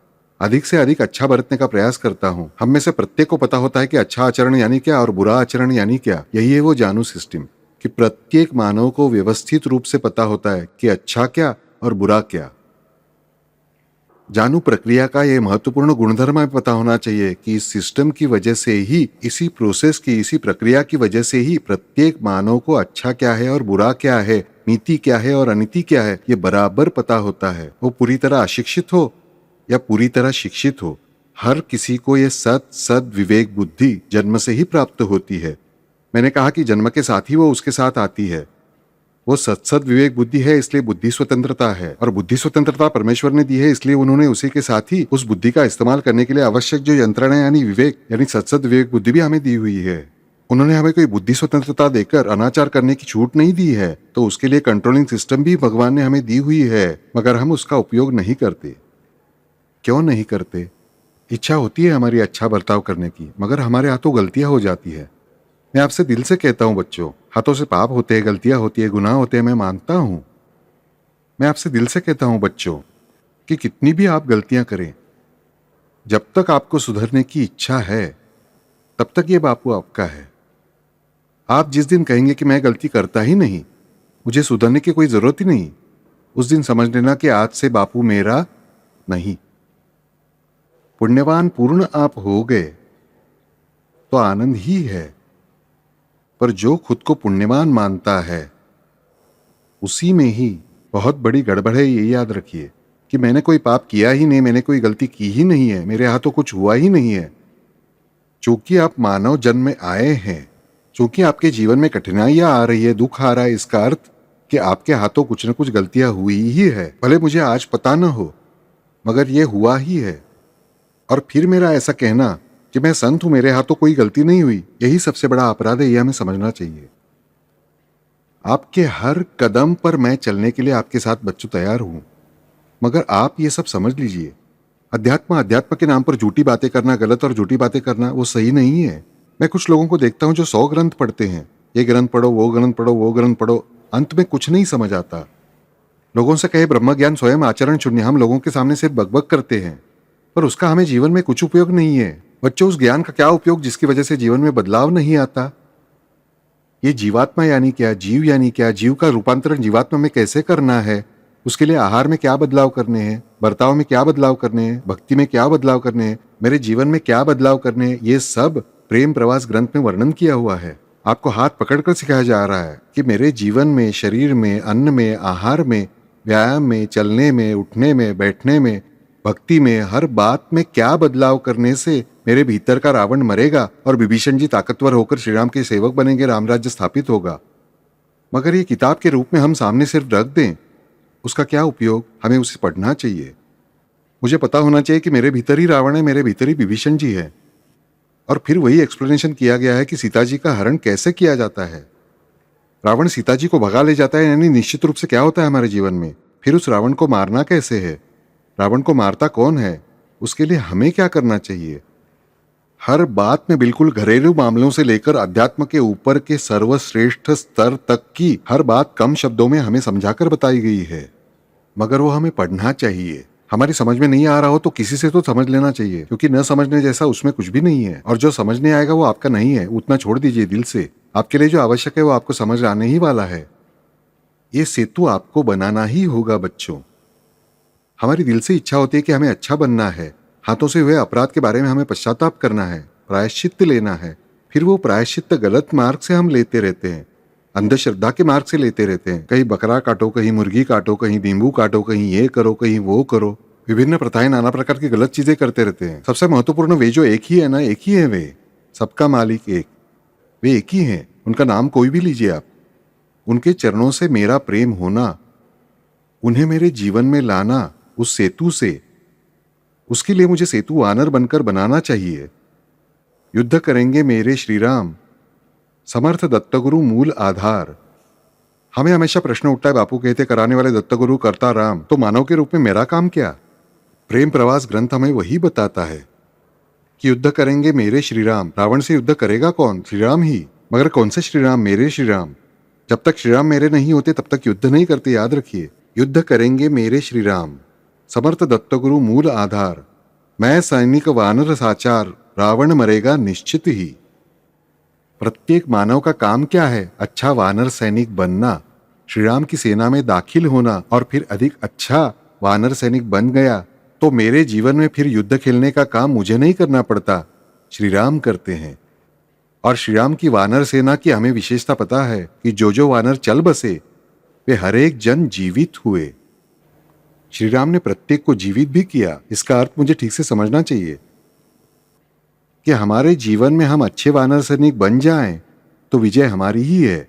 अधिक से अधिक अच्छा बरतने का प्रयास करता हूं। हम में से प्रत्येक को पता होता है कि अच्छा आचरण यानी क्या और बुरा आचरण यानी क्या। यही है वो जानू सिस्टम कि प्रत्येक मानव को व्यवस्थित रूप से पता होता है कि अच्छा क्या और बुरा क्या। जानू प्रक्रिया का ये महत्वपूर्ण गुणधर्म हमें पता होना चाहिए कि इस सिस्टम की वजह से ही, इसी प्रोसेस की, इसी प्रक्रिया की वजह से ही प्रत्येक मानव को अच्छा क्या है और बुरा क्या है, नीति क्या है और अनीति क्या है, ये बराबर पता होता है। वो पूरी तरह अशिक्षित हो या पूरी तरह शिक्षित हो, हर किसी को ये सद विवेक बुद्धि जन्म से ही प्राप्त होती है। मैंने कहा कि जन्म के साथ ही वो उसके साथ आती है। वो सत विवेक बुद्धि है, इसलिए बुद्धि स्वतंत्रता है, और बुद्धि स्वतंत्रता परमेश्वर ने दी है, इसलिए उन्होंने उसी के साथ ही उस बुद्धि का इस्तेमाल करने के लिए आवश्यक जो यंत्रणा यानी विवेक यानी सत विवेक बुद्धि भी हमें दी हुई है। उन्होंने हमें कोई बुद्धि स्वतंत्रता देकर अनाचार करने की छूट नहीं दी है, तो उसके लिए कंट्रोलिंग सिस्टम भी भगवान ने हमें दी हुई है, मगर हम उसका उपयोग नहीं करते। क्यों नहीं करते? इच्छा होती है हमारी अच्छा बर्ताव करने की, मगर हमारे हाथों गलतियां हो जाती है। मैं आपसे दिल से कहता हूं बच्चों, हाथों से पाप होते हैं, गलतियां होती है, गुनाह होते हैं, मैं मानता हूं। मैं आपसे दिल से कहता हूं बच्चों कि कितनी भी आप गलतियां करें, जब तक आपको सुधरने की इच्छा है तब तक ये बापू आपका है। आप जिस दिन कहेंगे कि मैं गलती करता ही नहीं, मुझे सुधरने की कोई जरूरत ही नहीं, उस दिन समझ लेना कि आज से बापू मेरा नहीं। पुण्यवान पूर्ण आप हो गए तो आनंद ही है, पर जो खुद को पुण्यवान मानता है उसी में ही बहुत बड़ी गड़बड़ है। ये याद रखिए कि मैंने कोई पाप किया ही नहीं, मैंने कोई गलती की ही नहीं है, मेरे हाथों कुछ हुआ ही नहीं है। चूंकि आप मानव जन्म में आए हैं, चूंकि आपके जीवन में कठिनाइयां आ रही है, दुख आ रहा है, इसका अर्थ कि आपके हाथों कुछ न कुछ गलतियां हुई ही है। भले मुझे आज पता न हो, मगर ये हुआ ही है। और फिर मेरा ऐसा कहना कि मैं संत हूं, मेरे हाथों कोई गलती नहीं हुई, यही सबसे बड़ा अपराध है। यह हमें समझना चाहिए। आपके हर कदम पर मैं चलने के लिए आपके साथ बच्चों तैयार हूं, मगर आप ये सब समझ लीजिए, अध्यात्म के नाम पर झूठी बातें करना गलत, और झूठी बातें करना वो सही नहीं है। मैं कुछ लोगों को देखता हूं जो 100 ग्रंथ पढ़ते हैं, ये ग्रंथ पढ़ो, वो ग्रंथ पढ़ो, वो ग्रंथ पढ़ो, अंत में कुछ नहीं समझ आता। लोगों से कहे ब्रह्म ज्ञान स्वयं आचरण शून्य, हम लोगों के सामने सिर्फ बकबक करते हैं, पर उसका हमें जीवन में कुछ उपयोग नहीं है। बच्चों, उस ज्ञान का क्या उपयोग जिसकी वजह से जीवन में बदलाव नहीं आता? ये जीवात्मा यानी क्या, जीव यानी क्या, जीव का रूपांतरण जीवात्मा में कैसे करना है, उसके लिए आहार में क्या बदलाव करने हैं, बर्ताव में क्या बदलाव करने हैं, भक्ति में क्या बदलाव करने हैं, मेरे जीवन में क्या बदलाव करने हैं, ये सब प्रेम प्रवास ग्रंथ में वर्णन किया हुआ है। आपको हाथ पकड़कर सिखाया जा रहा है कि मेरे जीवन में, शरीर में, अन्न में, आहार में, व्यायाम में, चलने में, उठने में, बैठने में, भक्ति में, हर बात में क्या बदलाव करने से मेरे भीतर का रावण मरेगा और विभीषण जी ताकतवर होकर श्री राम के सेवक बनेंगे, राम राज्य स्थापित होगा। मगर ये किताब के रूप में हम सामने सिर्फ रख दें, उसका क्या उपयोग? हमें उसे पढ़ना चाहिए। मुझे पता होना चाहिए कि मेरे भीतर ही रावण है, मेरे भीतर ही विभीषण जी है। और फिर वही एक्सप्लेनेशन किया गया है कि सीता जी का हरण कैसे किया जाता है। रावण सीता जी को भगा ले जाता है, यानी निश्चित रूप से क्या होता है हमारे जीवन में। फिर उस रावण को मारना कैसे है, रावण को मारता कौन है, उसके लिए हमें क्या करना चाहिए। हर बात में, बिल्कुल घरेलू मामलों से लेकर अध्यात्म के ऊपर के सर्वश्रेष्ठ स्तर तक की हर बात कम शब्दों में हमें समझाकर बताई गई है, मगर वो हमें पढ़ना चाहिए। हमारी समझ में नहीं आ रहा हो तो किसी से तो समझ लेना चाहिए, क्योंकि न समझने जैसा उसमें कुछ भी नहीं है, और जो समझने आएगा वो आपका नहीं है, उतना छोड़ दीजिए दिल से। आपके लिए जो आवश्यक है वो आपको समझ आने ही वाला है। ये सेतु आपको बनाना ही होगा बच्चों। हमारी दिल से इच्छा होती है कि हमें अच्छा बनना है, हाथों से हुए अपराध के बारे में हमें पश्चाताप करना है, प्रायश्चित्त लेना है। फिर वो प्रायश्चित्त गलत मार्ग से हम लेते रहते हैं, अंधश्रद्धा के मार्ग से लेते रहते हैं। कहीं बकरा काटो, कहीं मुर्गी काटो, कहीं नींबू काटो, कहीं ये करो, कहीं वो करो, विभिन्न प्रथाएं, नाना प्रकार की गलत चीजें करते रहते हैं। सबसे महत्वपूर्ण वे जो एक ही है ना, एक ही है वे, सबका मालिक एक, वे एक ही हैं। उनका नाम कोई भी लीजिए आप। उनके चरणों से मेरा प्रेम होना, उन्हें मेरे जीवन में लाना, उस सेतु से, उसके लिए मुझे सेतु वानर बनकर बनाना चाहिए। युद्ध करेंगे मेरे श्री राम, समर्थ दत्तगुरु मूल आधार। हमें हमेशा प्रश्न उठता है, बापू कहते कराने वाले दत्तगुरु करता राम, तो मानव के रूप में मेरा काम क्या? प्रेम प्रवास ग्रंथ हमें वही बताता है कि युद्ध करेंगे मेरे श्री राम। रावण से युद्ध करेगा कौन? श्री राम ही। मगर कौन से श्री राम? मेरे श्री राम। जब तक श्री राम मेरे नहीं होते तब तक युद्ध नहीं करते, याद रखिए। युद्ध करेंगे मेरे श्री राम, समर्थ दत्तगुरु मूल आधार। मैं सैनिक वानर साचार, रावण मरेगा निश्चित ही। प्रत्येक मानव का काम क्या है? अच्छा वानर सैनिक बनना, श्री राम की सेना में दाखिल होना, और फिर अधिक अच्छा वानर सैनिक बन गया तो मेरे जीवन में फिर युद्ध खेलने का काम मुझे नहीं करना पड़ता, श्री राम करते हैं। और श्री राम की वानर सेना की हमें विशेषता पता है कि जो वानर चल बसे वे हर एक जन जीवित हुए। श्री राम ने प्रत्येक को जीवित भी किया। इसका अर्थ मुझे ठीक से समझना चाहिए कि हमारे जीवन में हम अच्छे वानर सैनिक बन जाएं तो विजय हमारी ही है।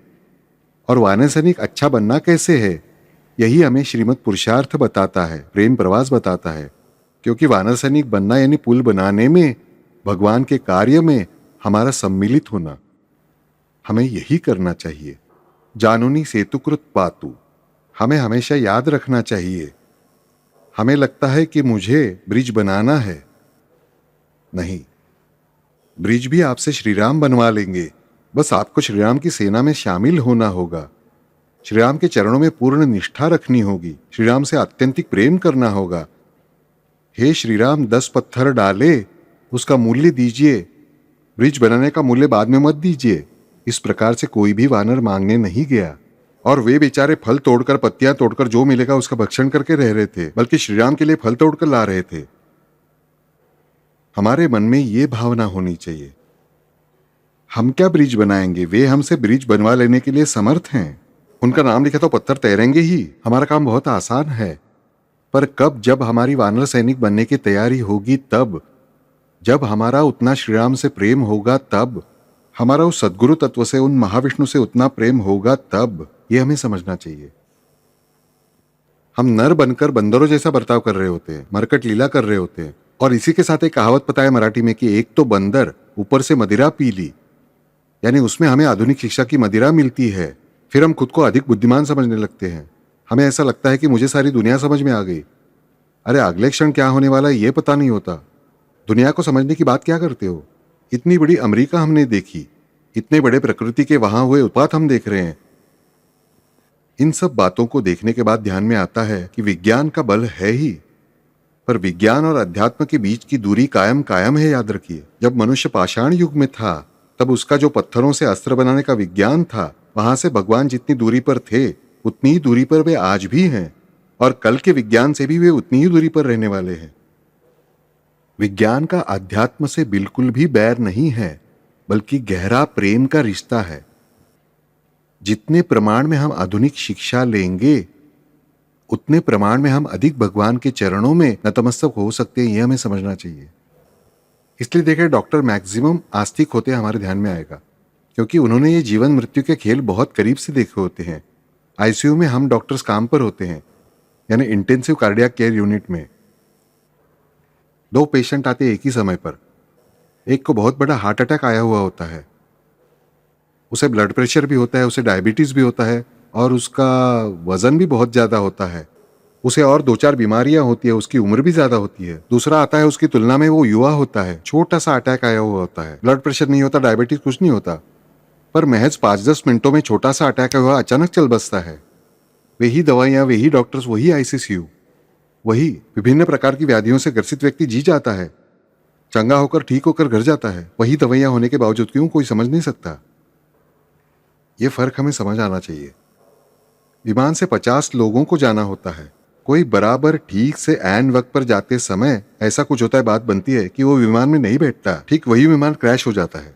और वानर सैनिक अच्छा बनना कैसे है, यही हमें श्रीमद् पुरुषार्थ बताता है, प्रेम प्रवास बताता है। क्योंकि वानर सैनिक बनना यानी पुल बनाने में, भगवान के कार्य में हमारा सम्मिलित होना। हमें यही करना चाहिए। जानूनी सेतुकृत पातु, हमें हमेशा याद रखना चाहिए। हमें लगता है कि मुझे ब्रिज बनाना है, नहीं, ब्रिज भी आपसे श्रीराम बनवा लेंगे। बस आपको श्रीराम की सेना में शामिल होना होगा, श्रीराम के चरणों में पूर्ण निष्ठा रखनी होगी, श्रीराम से आत्यंतिक प्रेम करना होगा। हे श्रीराम 10 पत्थर डाले, उसका मूल्य दीजिए, ब्रिज बनाने का मूल्य बाद में मत दीजिए। इस प्रकार से कोई भी वानर मांगने नहीं गया। और वे बेचारे फल तोड़कर, पत्तियां तोड़कर जो मिलेगा उसका भक्षण करके रह रहे थे, बल्कि श्रीराम के लिए फल तोड़कर ला रहे थे। हमारे मन में ये भावना होनी चाहिए, हम क्या ब्रिज बनाएंगे, वे हमसे ब्रिज बनवा लेने के लिए समर्थ हैं। उनका नाम लिखा तो पत्थर तैरेंगे ही, हमारा काम बहुत आसान है। पर कब, जब हमारी वानर सैनिक बनने की तैयारी होगी, तब, जब हमारा उतना श्रीराम से प्रेम होगा, तब हमारा उस सद्गुरु तत्व से, उन महाविष्णु से उतना प्रेम होगा, तब ये हमें समझना चाहिए। हम नर बनकर बंदरों जैसा बर्ताव कर रहे होते हैं, मरकट लीला कर रहे होते हैं। और इसी के साथ एक कहावत पता है मराठी में कि एक तो बंदर ऊपर से मदिरा पी ली, यानी उसमें हमें आधुनिक शिक्षा की मदिरा मिलती है। फिर हम खुद को अधिक बुद्धिमान समझने लगते हैं। हमें ऐसा लगता है कि मुझे सारी दुनिया समझ में आ गई। अरे अगले क्षण क्या होने वाला है ये पता नहीं होता। दुनिया को समझने की बात क्या करते हो? इतनी बड़ी अमेरिका हमने देखी, इतने बड़े प्रकृति के वहां हुए उत्पात हम देख रहे हैं। इन सब बातों को देखने के बाद ध्यान में आता है कि विज्ञान का बल है ही, पर विज्ञान और अध्यात्म के बीच की दूरी कायम कायम है। याद रखिए, जब मनुष्य पाषाण युग में था तब उसका जो पत्थरों से अस्त्र बनाने का विज्ञान था, वहां से भगवान जितनी दूरी पर थे उतनी ही दूरी पर वे आज भी हैं, और कल के विज्ञान से भी वे उतनी ही दूरी पर रहने वाले हैं। विज्ञान का अध्यात्म से बिल्कुल भी बैर नहीं है, बल्कि गहरा प्रेम का रिश्ता है। जितने प्रमाण में हम आधुनिक शिक्षा लेंगे उतने प्रमाण में हम अधिक भगवान के चरणों में नतमस्तक हो सकते हैं, यह हमें समझना चाहिए। इसलिए देखें, डॉक्टर मैक्सिमम आस्तिक होते हैं, हमारे ध्यान में आएगा, क्योंकि उन्होंने ये जीवन मृत्यु के खेल बहुत करीब से देखे होते हैं। आईसीयू में हम डॉक्टर्स काम पर होते हैं, यानी इंटेंसिव कार्डियक केयर यूनिट में 2 पेशेंट आते एक ही समय पर। एक को बहुत बड़ा हार्ट अटैक आया हुआ होता है, उसे ब्लड प्रेशर भी होता है, उसे डायबिटीज भी होता है, और उसका वजन भी बहुत ज्यादा होता है। उसे और 2-4 बीमारियां होती है, उसकी उम्र भी ज्यादा होती है। दूसरा आता है, उसकी तुलना में वो युवा होता है, छोटा सा अटैक आया हुआ होता है, ब्लड प्रेशर नहीं होता, डायबिटीज कुछ नहीं होता, पर महज 5-10 मिनटों में छोटा सा अटैक हुआ अचानक चल बसता है। वही दवाइयां, वही डॉक्टर्स, वही आईसीयू, वही विभिन्न प्रकार की व्याधियों से ग्रसित व्यक्ति जी जाता है, चंगा होकर ठीक होकर घर जाता है। वही दवाइयां होने के बावजूद क्यों, कोई समझ नहीं सकता। ये फर्क हमें समझ आना चाहिए। विमान से 50 लोगों को जाना होता है, कोई बराबर ठीक से ऐन वक्त पर जाते समय ऐसा कुछ होता है, बात बनती है कि वो विमान में नहीं बैठता, ठीक वही विमान क्रैश हो जाता है,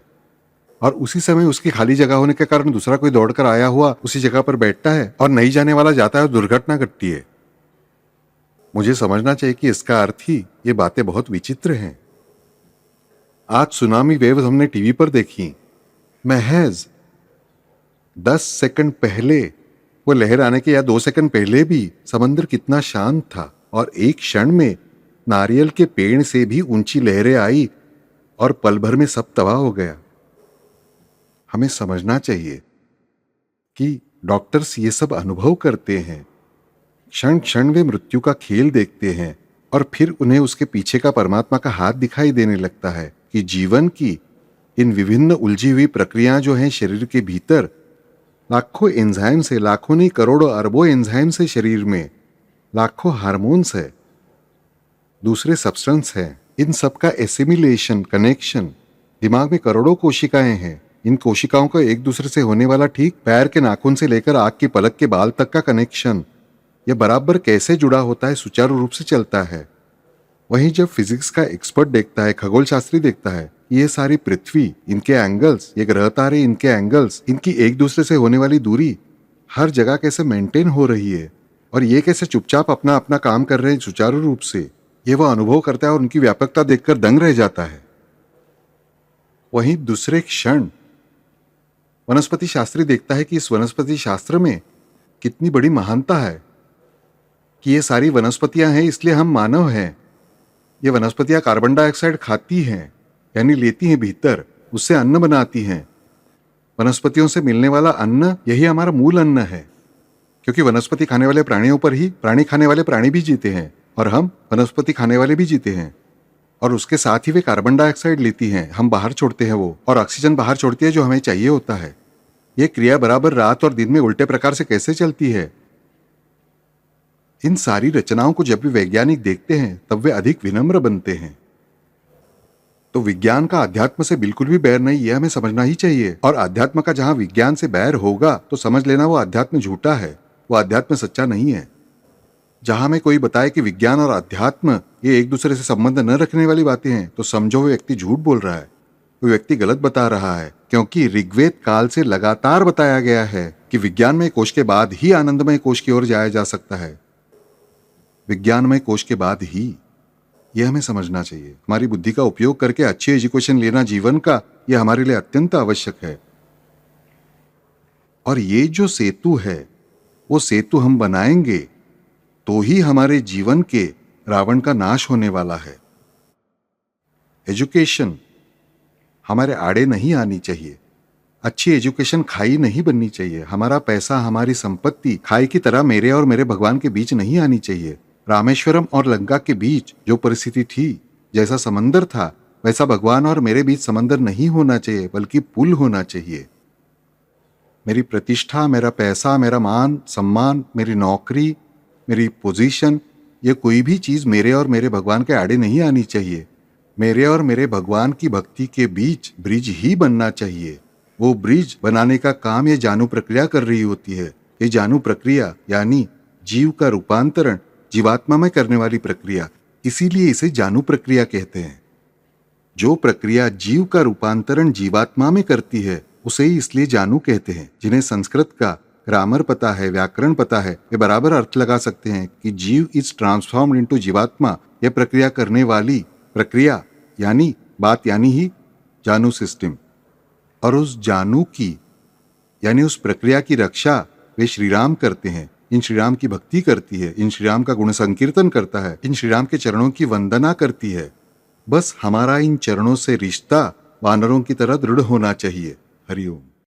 और उसी समय उसकी खाली जगह होने के कारण दूसरा कोई दौड़कर आया हुआ उसी जगह पर बैठता है, और नहीं जाने वाला जाता है और दुर्घटना घटती है। मुझे समझना चाहिए कि इसका अर्थ ही ये बातें बहुत विचित्र हैं। आज सुनामी वेव्स हमने टीवी पर देखी, महज 10 सेकंड पहले वो लहर आने के या 2 सेकंड पहले भी समंदर कितना शांत था, और एक क्षण में नारियल के पेड़ से भी ऊंची लहरें आई और पल भर में सब तबाह हो गया। हमें समझना चाहिए कि डॉक्टर्स ये सब अनुभव करते हैं, क्षण क्षण वे मृत्यु का खेल देखते हैं, और फिर उन्हें उसके पीछे का परमात्मा का हाथ दिखाई देने लगता है कि जीवन की इन विभिन्न उलझी हुई प्रक्रियाएं जो हैं शरीर के भीतर, लाखों एंजाइम से, लाखों नहीं करोड़ों अरबों एंजाइम से, शरीर में लाखों हार्मोन्स है, दूसरे सब्सटेंस है, इन सब का एसिमिलेशन, कनेक्शन, दिमाग में करोड़ों कोशिकाएं हैं। इन कोशिकाओं का एक दूसरे से होने वाला, ठीक पैर के नाखून से लेकर आग की पलक के बाल तक का कनेक्शन, यह बराबर कैसे जुड़ा होता है, सुचारू रूप से चलता है। वहीं जब फिजिक्स का एक्सपर्ट देखता है, खगोल शास्त्री देखता है, ये सारी पृथ्वी, इनके एंगल्स, ये ग्रह तारे, इनके एंगल्स, इनकी एक दूसरे से होने वाली दूरी हर जगह कैसे मेंटेन हो रही है और ये कैसे चुपचाप अपना अपना काम कर रहे हैं सुचारू रूप से, ये वह अनुभव करता है और उनकी व्यापकता देखकर दंग रह जाता है। वहीं दूसरे क्षण वनस्पति शास्त्री देखता है कि इस वनस्पति शास्त्र में कितनी बड़ी महानता है कि ये सारी वनस्पतियां हैं, इसलिए हम मानव हैं। ये वनस्पतियां कार्बन डाइऑक्साइड खाती हैं, यानी लेती हैं भीतर, उससे अन्न बनाती हैं। वनस्पतियों से मिलने वाला अन्न यही हमारा मूल अन्न है, क्योंकि वनस्पति खाने वाले प्राणियों पर ही प्राणी खाने वाले प्राणी भी जीते हैं और हम वनस्पति खाने वाले भी जीते हैं। और उसके साथ ही वे कार्बन डाइऑक्साइड लेती हैं, हम बाहर छोड़ते हैं वो, और ऑक्सीजन बाहर छोड़ती है जो हमें चाहिए होता है। ये क्रिया बराबर रात और दिन में उल्टे प्रकार से कैसे चलती है? इन सारी रचनाओं को जब भी वैज्ञानिक देखते हैं तब वे अधिक विनम्र बनते हैं। तो विज्ञान का अध्यात्म से बिल्कुल भी बैर नहीं, यह हमें समझना ही चाहिए। और अध्यात्म का जहां विज्ञान से बैर होगा तो समझ लेना वो अध्यात्म झूठा है, वो अध्यात्म सच्चा नहीं है। जहां हमें कोई बताए कि विज्ञान और अध्यात्म ये एक दूसरे से संबंध न रखने वाली बातें हैं, तो समझो वो व्यक्ति झूठ बोल रहा है, वो व्यक्ति गलत बता रहा है। क्योंकि ऋग्वेद काल से लगातार बताया गया है कि विज्ञानमय कोश के बाद ही आनंदमय कोश की ओर जाया जा सकता है। विज्ञानमय कोश के बाद ही, यह हमें समझना चाहिए। हमारी बुद्धि का उपयोग करके अच्छी एजुकेशन लेना जीवन का, यह हमारे लिए अत्यंत आवश्यक है। और ये जो सेतु है, वो सेतु हम बनाएंगे तो ही हमारे जीवन के रावण का नाश होने वाला है। एजुकेशन हमारे आड़े नहीं आनी चाहिए। अच्छी एजुकेशन खाई नहीं बननी चाहिए। हमारा पैसा, हमारी संपत्ति खाई की तरह मेरे और मेरे भगवान के बीच नहीं आनी चाहिए। रामेश्वरम और लंका के बीच जो परिस्थिति थी, जैसा समंदर था, वैसा भगवान और मेरे बीच समंदर नहीं होना चाहिए, बल्कि पुल होना चाहिए। मेरी प्रतिष्ठा, मेरा पैसा, मेरा मान सम्मान, मेरी नौकरी, मेरी पोजीशन, ये कोई भी चीज मेरे और मेरे भगवान के आड़े नहीं आनी चाहिए। मेरे और मेरे भगवान की भक्ति के बीच ब्रिज ही बनना चाहिए। वो ब्रिज बनाने का काम ये जानू प्रक्रिया कर रही होती है। ये जानू प्रक्रिया यानी जीव का रूपांतरण जीवात्मा में करने वाली प्रक्रिया, इसीलिए इसे जानू प्रक्रिया कहते हैं। जो प्रक्रिया जीव का रूपांतरण जीवात्मा में करती है उसे ही इसलिए जानू कहते हैं। जिन्हें संस्कृत का ग्रामर पता है, व्याकरण पता है, वे बराबर अर्थ लगा सकते हैं कि जीव इज ट्रांसफॉर्म्ड इनटू जीवात्मा। यह प्रक्रिया करने वाली प्रक्रिया यानी बात यानी ही जानू सिस्टम। और उस जानू की यानी उस प्रक्रिया की रक्षा वे श्रीराम करते हैं। इन श्रीराम की भक्ति करती है, इन श्रीराम का गुण संकीर्तन करता है, इन श्रीराम के चरणों की वंदना करती है। बस हमारा इन चरणों से रिश्ता वानरों की तरह दृढ़ होना चाहिए। हरिओम।